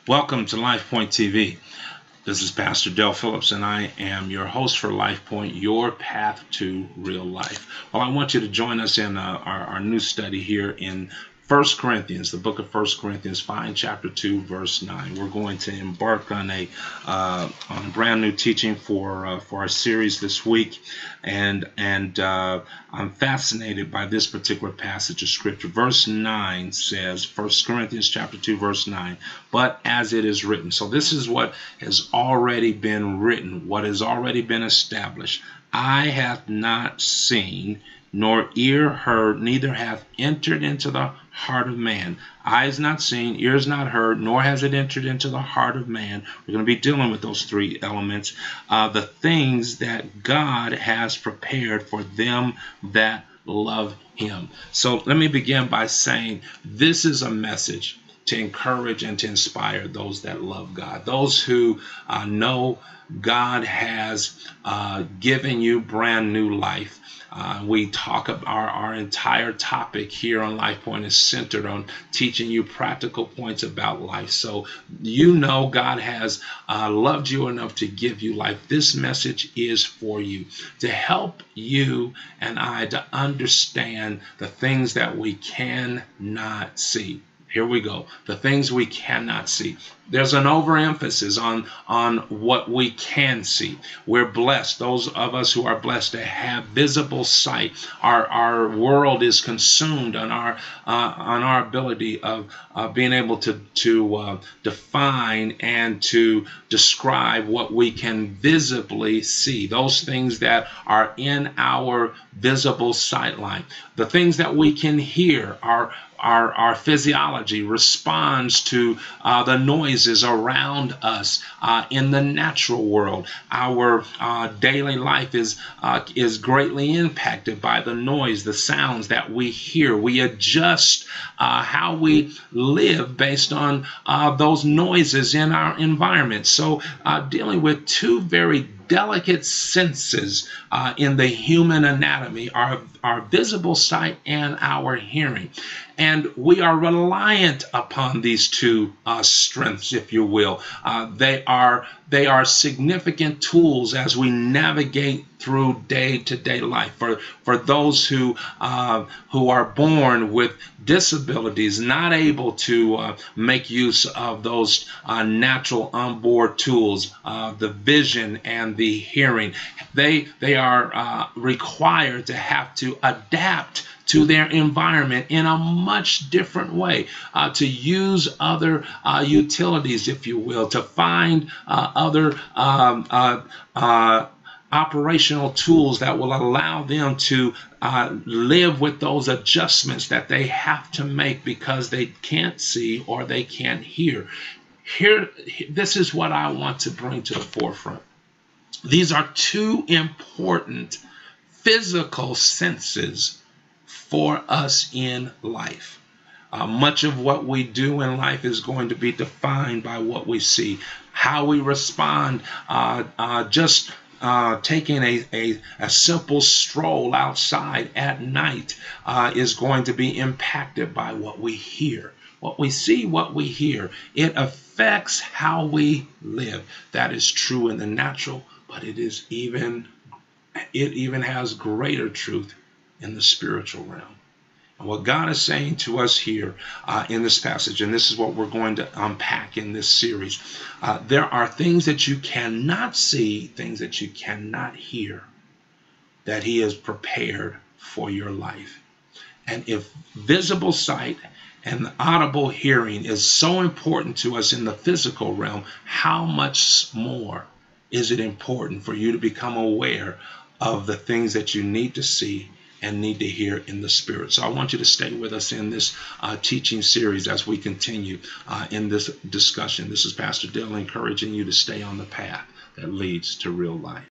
Welcome to LifePoint TV. This is Pastor Del Phillips, and I am your host for LifePoint, your path to real life. Well, I want you to join us in our new study here in 1 Corinthians, the book of 1 Corinthians, find chapter 2, verse 9. We're going to embark on a brand new teaching for our series this week, and I'm fascinated by this particular passage of Scripture. Verse 9 says, 1 Corinthians chapter 2, verse 9, but as it is written. So this is what has already been written, what has already been established. Eye hath not seen, nor ear heard, neither hath entered into the heart of man. Eyes not seen, ears not heard, nor has it entered into the heart of man. We're going to be dealing with those three elements. The things that God has prepared for them that love him. So let me begin by saying this is a message to encourage and to inspire those that love God, those who know God has given you brand new life. We talk about our entire topic here on LifePoint is centered on teaching you practical points about life. So you know God has loved you enough to give you life. This message is for you, to help you and I to understand the things that we cannot see. Here we go. The things we cannot see. There's an overemphasis on what we can see. We're blessed. Those of us who are blessed to have visible sight. Our world is consumed on our ability of being able to define and to describe what we can visibly see. Those things that are in our visible sight line. The things that we can hear are our physiology responds to the noises around us in the natural world. Our daily life is greatly impacted by the noise, the sounds that we hear. We adjust how we live based on those noises in our environment. So dealing with two very delicate senses in the human anatomy, our visible sight and our hearing. And we are reliant upon these two strengths, if you will. They are significant tools as we navigate through day-to-day life. For those who are born with disabilities, not able to make use of those natural onboard tools, the vision and the hearing, they are required to have to adapt to their environment in a much different way, to use other utilities, if you will, to find other operational tools that will allow them to live with those adjustments that they have to make because they can't see or they can't hear. This is what I want to bring to the forefront. These are two important physical senses for us in life. Much of what we do in life is going to be defined by what we see. How we respond, just taking a simple stroll outside at night is going to be impacted by what we hear. What we see, what we hear, it affects how we live. That is true in the natural, but it even has greater truth in the spiritual realm. And what God is saying to us here in this passage, and this is what we're going to unpack in this series, there are things that you cannot see, things that you cannot hear, that he has prepared for your life. And if visible sight and audible hearing is so important to us in the physical realm, how much more is it important for you to become aware of the things that you need to see and need to hear in the spirit? So I want you to stay with us in this teaching series as we continue in this discussion. This is Pastor Dale encouraging you to stay on the path that leads to real life.